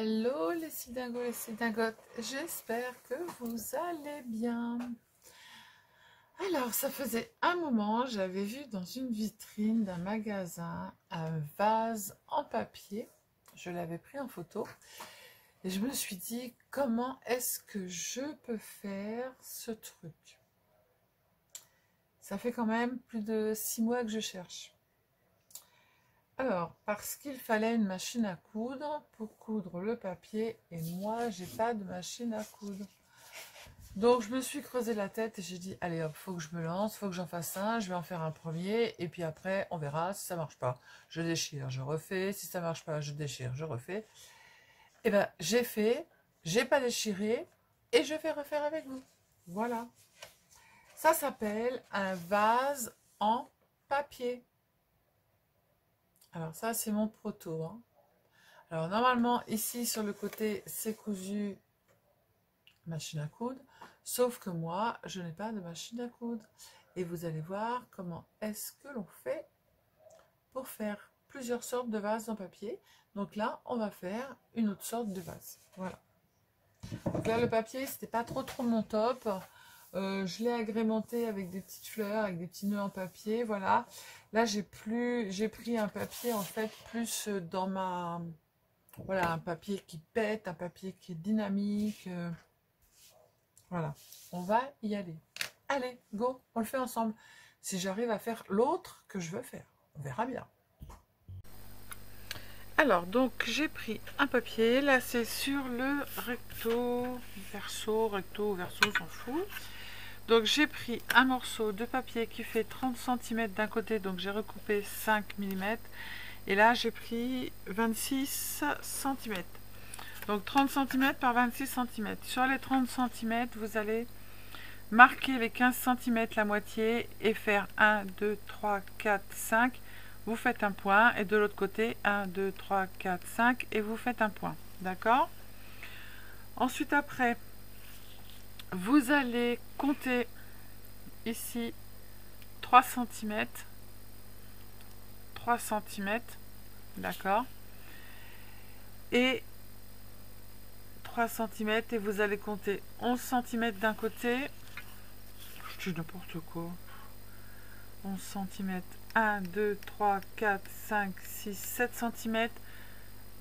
Hello les Sidingos et les Sidingotes, j'espère que vous allez bien. Alors, ça faisait un moment, j'avais vu dans une vitrine d'un magasin un vase en papier. Je l'avais pris en photo et je me suis dit, comment est-ce que je peux faire ce truc? Ça fait quand même plus de 6 mois que je cherche. Alors, parce qu'il fallait une machine à coudre pour coudre le papier et moi, j'ai pas de machine à coudre. Donc, je me suis creusé la tête et j'ai dit, allez hop, faut que je me lance, faut que j'en fasse un, je vais en faire un premier et puis après, on verra si ça marche pas. Je déchire, je refais, si ça marche pas, je déchire, je refais. Et ben, j'ai fait, j'ai pas déchiré et je vais refaire avec vous. Voilà. Ça s'appelle un vase en papier. Alors ça, c'est mon proto, hein. Alors normalement, ici sur le côté, c'est cousu machine à coudre, sauf que moi, je n'ai pas de machine à coudre. Et vous allez voir comment est-ce que l'on fait pour faire plusieurs sortes de vases en papier. Donc là, on va faire une autre sorte de vase. Voilà. Donc là, le papier, c'était pas trop mon top. Je l'ai agrémenté avec des petites fleurs, avec des petits nœuds en papier, voilà. Là, j'ai pris un papier en fait plus dans ma... Voilà, un papier qui pète, un papier qui est dynamique. Voilà, on va y aller. Allez, go, on le fait ensemble. Si j'arrive à faire l'autre que je veux faire, on verra bien. Alors, donc, j'ai pris un papier. Là, c'est sur le recto, verso, on s'en fout. Donc, j'ai pris un morceau de papier qui fait 30 cm d'un côté. Donc, j'ai recoupé 5 mm. Et là, j'ai pris 26 cm. Donc 30 cm par 26 cm. Sur les 30 cm, vous allez marquer les 15 cm la moitié et faire 1, 2, 3, 4, 5. Vous faites un point et de l'autre côté 1, 2, 3, 4, 5 et vous faites un point. D'accord? Ensuite après, vous allez compter ici 3 cm. 3 cm. D'accord? Et 3 cm et vous allez compter 11 cm d'un côté. Je dis n'importe quoi. 11 cm. 1, 2, 3, 4, 5, 6, 7 cm.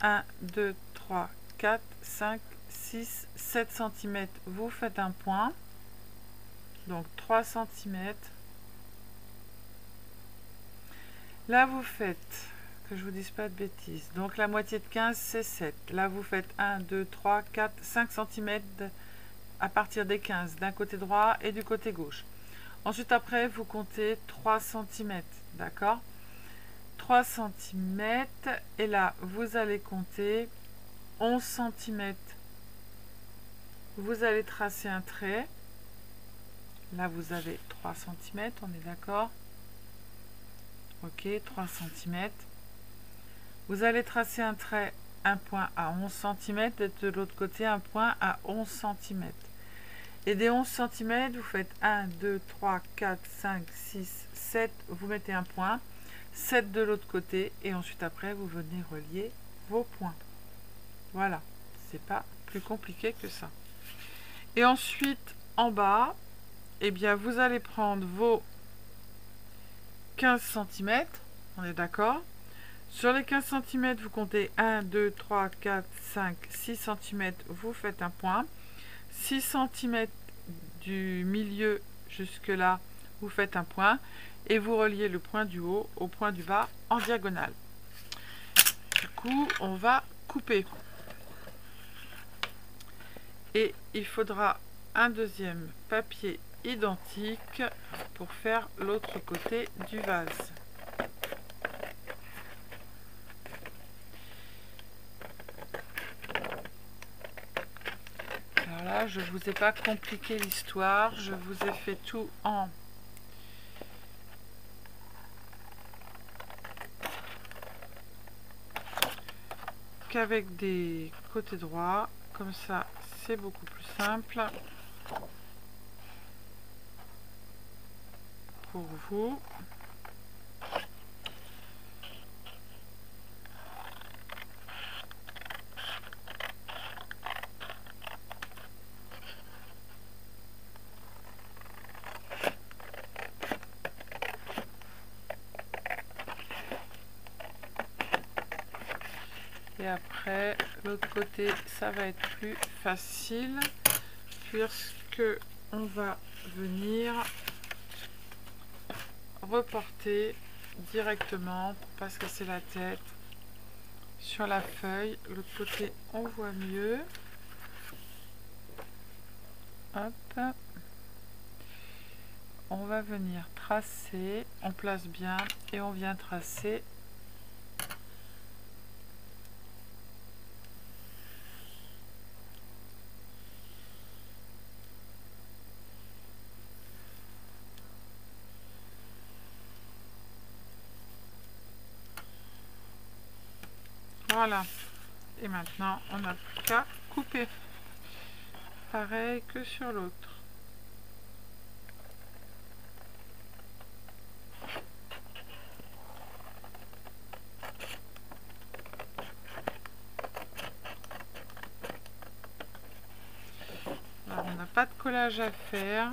1, 2, 3, 4, 5, 6, 7 cm. Vous faites un point. Donc 3 cm. Là, vous faites, que je vous dise pas de bêtises. Donc la moitié de 15, c'est 7. Là, vous faites 1, 2, 3, 4, 5 cm à partir des 15 d'un côté droit et du côté gauche. Ensuite, après, vous comptez 3 cm, d'accord? 3 cm, et là, vous allez compter 11 cm. Vous allez tracer un trait. Là, vous avez 3 cm, on est d'accord? Ok, 3 cm. Vous allez tracer un trait, un point à 11 cm, et de l'autre côté, un point à 11 cm. Et des 11 cm, vous faites 1, 2, 3, 4, 5, 6, 7, vous mettez un point, 7 de l'autre côté, et ensuite après, vous venez relier vos points. Voilà, c'est pas plus compliqué que ça. Et ensuite, en bas, eh bien, vous allez prendre vos 15 cm, on est d'accord? Sur les 15 cm, vous comptez 1, 2, 3, 4, 5, 6 cm, vous faites un point. 6 cm du milieu jusque là, vous faites un point et vous reliez le point du haut au point du bas en diagonale. Du coup, on va couper. Et il faudra un deuxième papier identique pour faire l'autre côté du vase. Alors là, je ne vous ai pas compliqué l'histoire, je vous ai fait tout en qu'avec des côtés droits, comme ça c'est beaucoup plus simple pour vous. Et après, l'autre côté, ça va être plus facile puisque on va venir reporter directement pour pas se casser la tête sur la feuille. L'autre côté, on voit mieux. Hop. On va venir tracer, on place bien et on vient tracer. Voilà. Et maintenant, on n'a plus qu'à couper. Pareil que sur l'autre. Alors, on n'a pas de collage à faire.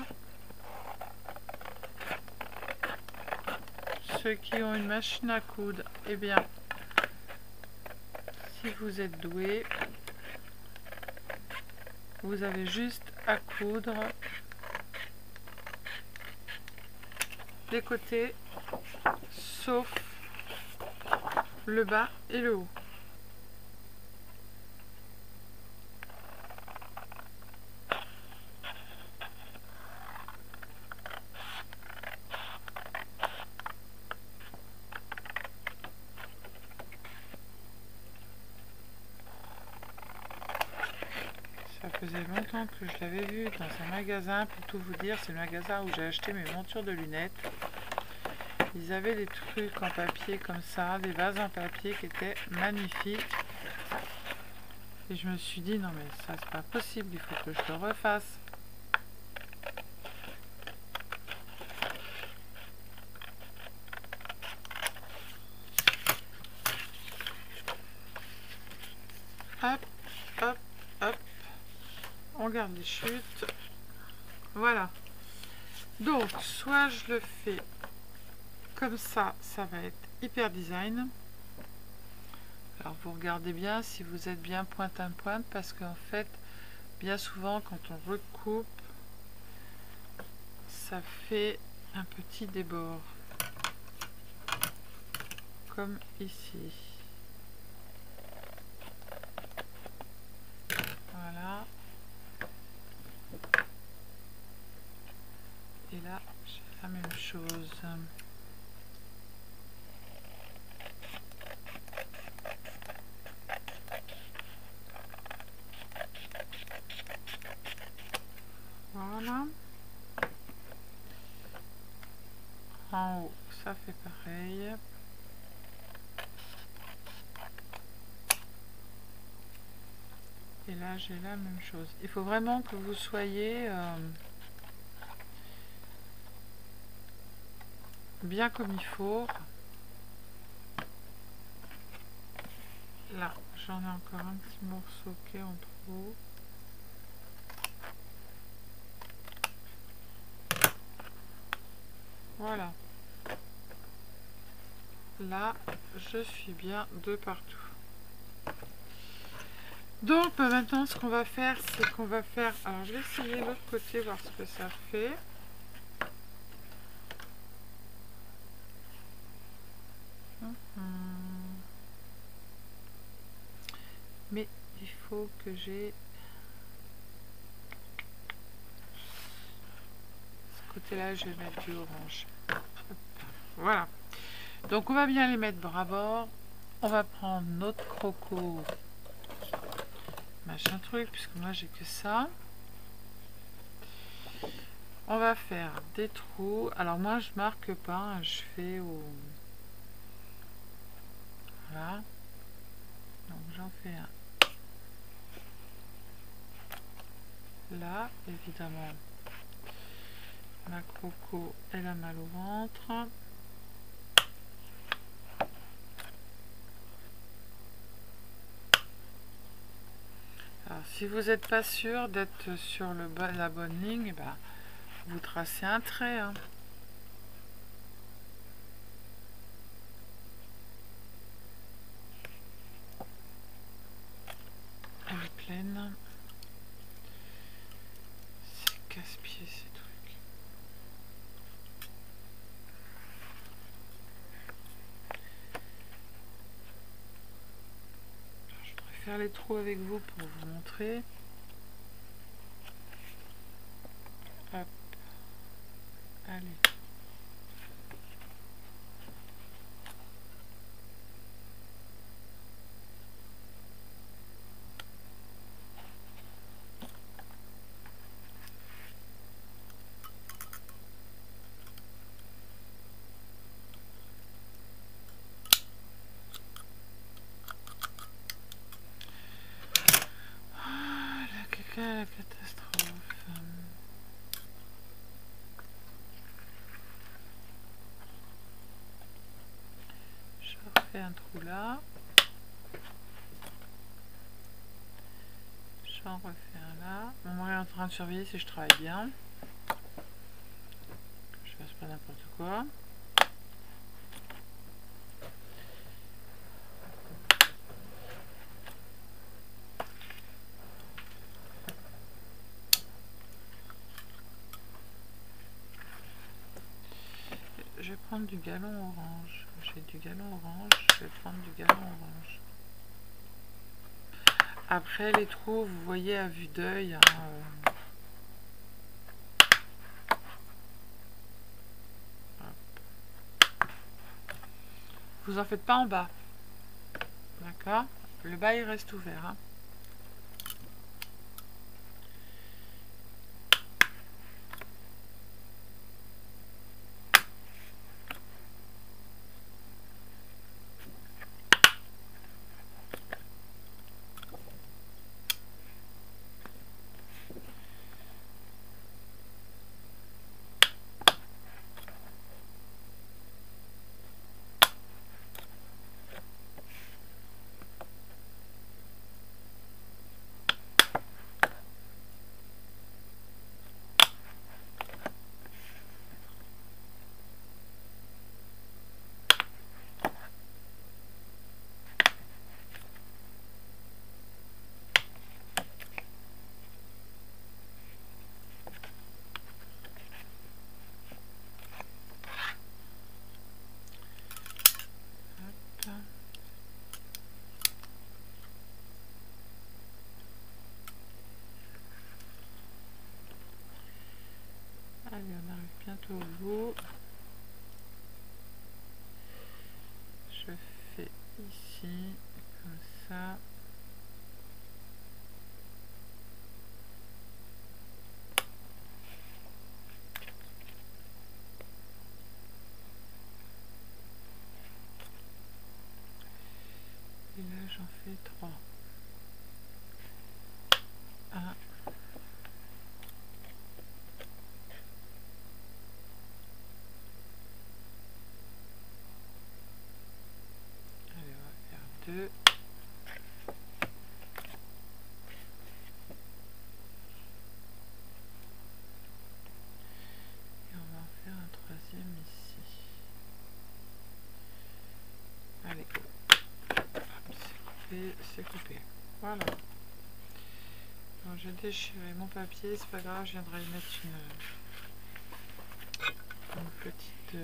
Ceux qui ont une machine à coudre, eh bien, si vous êtes doué, vous avez juste à coudre les côtés, sauf le bas et le haut. Ça faisait longtemps que je l'avais vu dans un magasin, pour tout vous dire, c'est le magasin où j'ai acheté mes montures de lunettes. Ils avaient des trucs en papier comme ça, des vases en papier qui étaient magnifiques. Et je me suis dit, non mais ça c'est pas possible, il faut que je le refasse. Hop, hop, hop. On garde les chutes. Voilà. Donc, soit je le fais comme ça, ça va être hyper design. Alors, vous regardez bien si vous êtes bien pointe à pointe, parce qu'en fait, bien souvent, quand on recoupe, ça fait un petit débord. Comme ici. Voilà. Et là, j'ai la même chose. Voilà. En haut, ça fait pareil. Et là, j'ai la même chose. Il faut vraiment que vous soyez bien comme il faut. Là, j'en ai encore un petit morceau qui est en trop. Voilà. Là, je suis bien de partout. Donc, maintenant, ce qu'on va faire, c'est qu'on va faire... Alors, je vais essayer l'autre côté, voir ce que ça fait. Mais il faut que j'ai... Ce côté-là, je vais mettre du orange. Voilà. Donc, on va bien les mettre bord à bord. On va prendre notre croco, machin truc, puisque moi, j'ai que ça. On va faire des trous. Alors, moi, je marque pas, hein, je fais au... Voilà. Donc, j'en fais un. Là, évidemment, ma croco, elle a mal au ventre. Alors, si vous n'êtes pas sûr d'être sur la bonne ligne, bah, vous tracez un trait. Hein. faire les trous avec vous pour vous montrer. Hop. Allez. La catastrophe. Je refais un trou là. J'en refais un là. Mon mari est en train de surveiller si je travaille bien. Que je fasse pas n'importe quoi. Je vais prendre du galon orange. J'ai du galon orange. Je vais prendre du galon orange. Après les trous, vous voyez à vue d'œil. Hein, vous en faites pas en bas. D'accord? Le bas il reste ouvert. Hein. Allez, on arrive bientôt au bout. Je fais ici, comme ça. Et là, j'en fais 3. 1. Allez, on va faire 2. Et on va en faire un 3e ici. Allez. C'est coupé. Voilà. J'ai déchiré mon papier, c'est pas grave, je viendrai y mettre une petite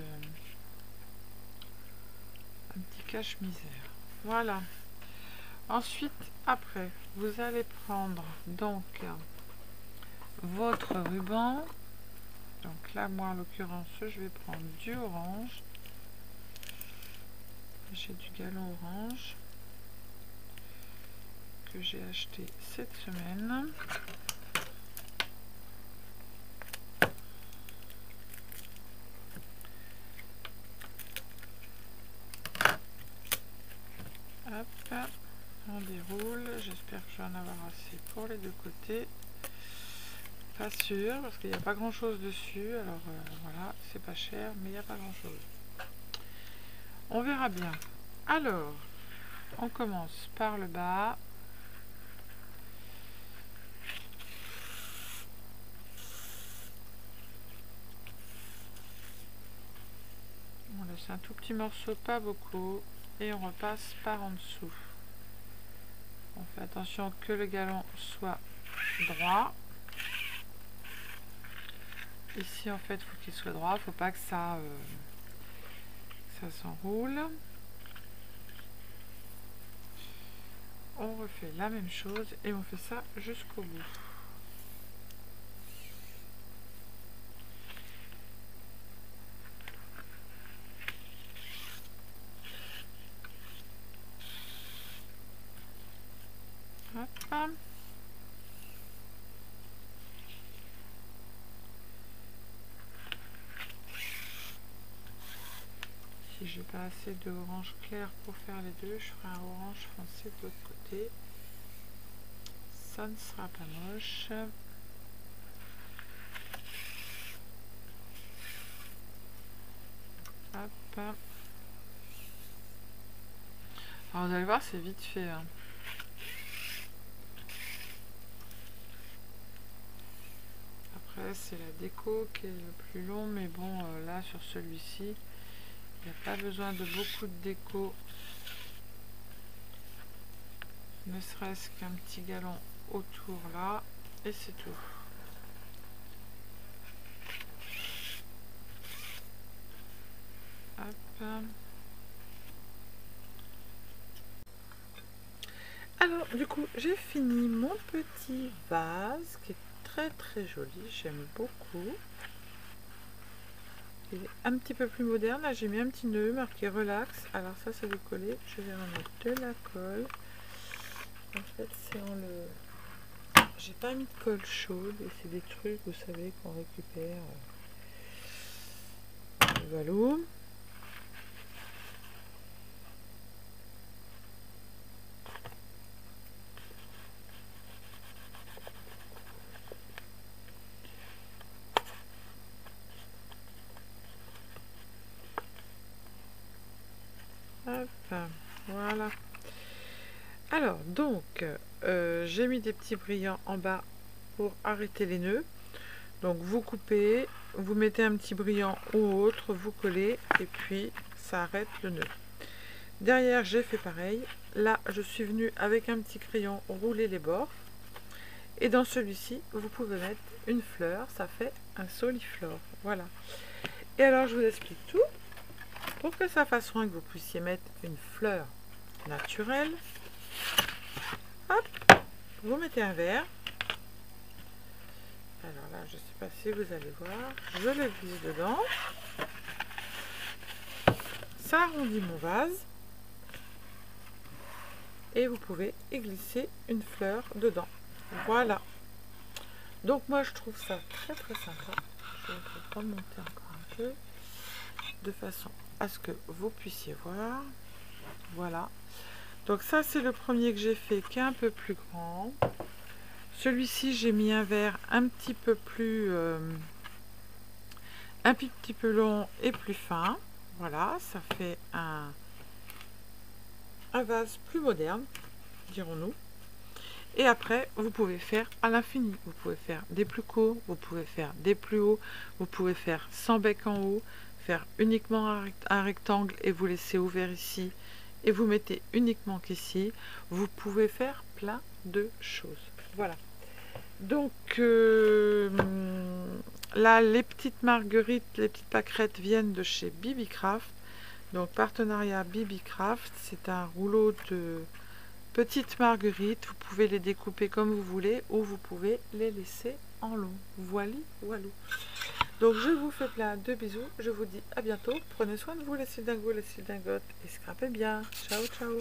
un petit cache-misère. Voilà. Ensuite, après, vous allez prendre donc votre ruban. Donc là, moi en l'occurrence, je vais prendre du orange. J'ai du galon orange que j'ai acheté cette semaine. Hop, on déroule. J'espère que je vais en avoir assez pour les deux côtés. Pas sûr, parce qu'il n'y a pas grand chose dessus. Alors voilà, c'est pas cher, mais il n'y a pas grand chose. On verra bien. Alors, on commence par le bas. On laisse un tout petit morceau, pas beaucoup, et on repasse par en dessous. On fait attention que le galon soit droit. Ici, en fait, il faut qu'il soit droit. Il ne faut pas que ça s'enroule. On refait refait la même chose et on fait ça jusqu'au bout. Hop. Si j'ai pas assez de orange clair pour faire les deux, je ferai un orange foncé de l'autre côté. Ça ne sera pas moche. Hop. Alors vous allez voir, c'est vite fait. Hein. Après, c'est la déco qui est le plus long, mais bon, là sur celui-ci, il n'y a pas besoin de beaucoup de déco. Ne serait-ce qu'un petit galon autour là, et c'est tout. Hop. Alors, du coup, j'ai fini mon petit vase qui est très joli, j'aime beaucoup. Il est un petit peu plus moderne. Là, j'ai mis un petit nœud marqué relax. Alors ça, c'est de coller. Je vais remettre de la colle. En fait, c'est en le... J'ai pas mis de colle chaude. Et c'est des trucs, vous savez, qu'on récupère. Voilà. Hop, voilà. Alors, donc, j'ai mis des petits brillants en bas pour arrêter les nœuds. Donc, vous coupez, vous mettez un petit brillant ou autre, vous collez, et puis ça arrête le nœud. Derrière, j'ai fait pareil. Là, je suis venue avec un petit crayon rouler les bords. Et dans celui-ci, vous pouvez mettre une fleur. Ça fait un soliflore. Voilà. Et alors, je vous explique tout. Pour que ça fasse rond et que vous puissiez mettre une fleur naturelle, hop, vous mettez un verre. Alors là, je ne sais pas si vous allez voir. Je le glisse dedans. Ça arrondit mon vase. Et vous pouvez y glisser une fleur dedans. Voilà. Donc moi, je trouve ça très sympa. Je vais remonter encore un peu. De façon à ce que vous puissiez voir. Voilà. Donc ça, c'est le premier que j'ai fait qui est un peu plus grand. Celui-ci, j'ai mis un verre un petit peu plus... un petit peu long et plus fin. Voilà, ça fait un vase plus moderne, dirons-nous. Et après, vous pouvez faire à l'infini. Vous pouvez faire des plus courts, vous pouvez faire des plus hauts, vous pouvez faire sans bec en haut, faire uniquement un rectangle et vous laissez ouvert ici et vous mettez uniquement qu'ici. Vous pouvez faire plein de choses. Voilà. Donc là, les petites marguerites, les petites pâquerettes viennent de chez Bibicraft. Donc partenariat Bibicraft, c'est un rouleau de petites marguerites. Vous pouvez les découper comme vous voulez ou vous pouvez les laisser en long. Voilà, voilà. Donc je vous fais plein de bisous. Je vous dis à bientôt. Prenez soin de vous les cildingos, les cildingotes et scrapez bien. Ciao, ciao.